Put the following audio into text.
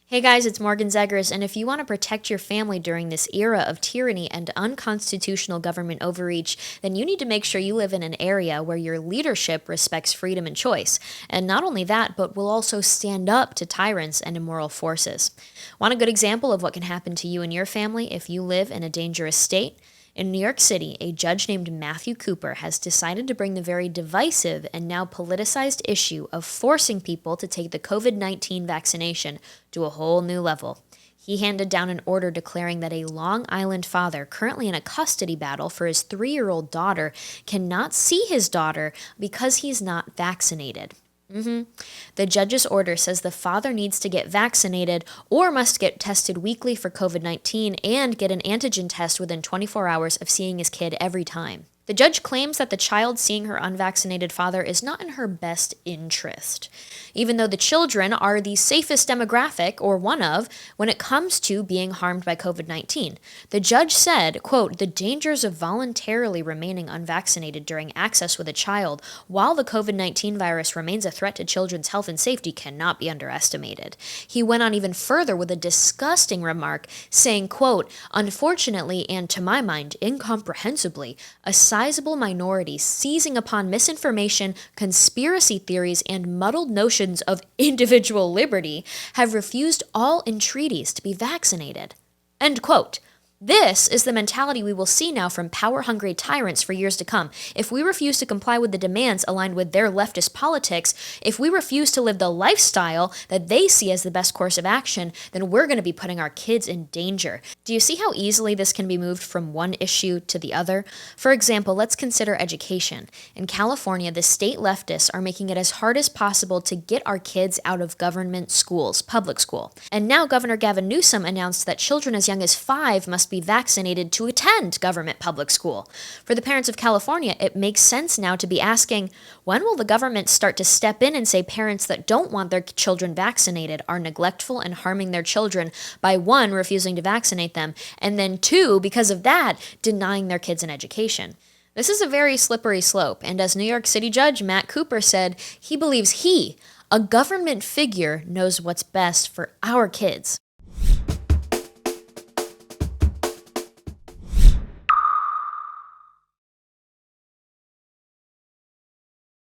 Hey guys, it's Morgan Zegers, and if you want to protect your family during this era of tyranny and unconstitutional government overreach, then you need to make sure you live in an area where your leadership respects freedom and choice. And not only that, but will also stand up to tyrants and immoral forces. Want a good example of what can happen to you and your family if you live in a dangerous state? In New York City, a judge named Matthew Cooper has decided to bring the very divisive and now politicized issue of forcing people to take the COVID-19 vaccination to a whole new level. He handed down an order declaring that a Long Island father currently in a custody battle for his 3-year-old daughter cannot see his daughter because he's not vaccinated. The judge's order says the father needs to get vaccinated or must get tested weekly for COVID-19 and get an antigen test within 24 hours of seeing his kid every time. The judge claims that the child seeing her unvaccinated father is not in her best interest, even though the children are the safest demographic, or one of, when it comes to being harmed by COVID-19. The judge said, quote, "The dangers of voluntarily remaining unvaccinated during access with a child while the COVID-19 virus remains a threat to children's health and safety cannot be underestimated." He went on even further with a disgusting remark, saying, quote, "Unfortunately, and to my mind, incomprehensibly, a sizable minority seizing upon misinformation, conspiracy theories, and muddled notions of individual liberty have refused all entreaties to be vaccinated." End quote. This is the mentality we will see now from power-hungry tyrants for years to come. If we refuse to comply with the demands aligned with their leftist politics, if we refuse to live the lifestyle that they see as the best course of action, then we're going to be putting our kids in danger. Do you see how easily this can be moved from one issue to the other? For example, let's consider education. In California, the state leftists are making it as hard as possible to get our kids out of government schools, public school. And now Governor Gavin Newsom announced that children as young as 5 must be vaccinated to attend government public school. For the parents of California, it makes sense now to be asking, when will the government start to step in and say parents that don't want their children vaccinated are neglectful and harming their children by 1, refusing to vaccinate them, and then 2, because of that, denying their kids an education? This is a very slippery slope, and as New York City Judge Matt Cooper said, he believes he, a government figure, knows what's best for our kids.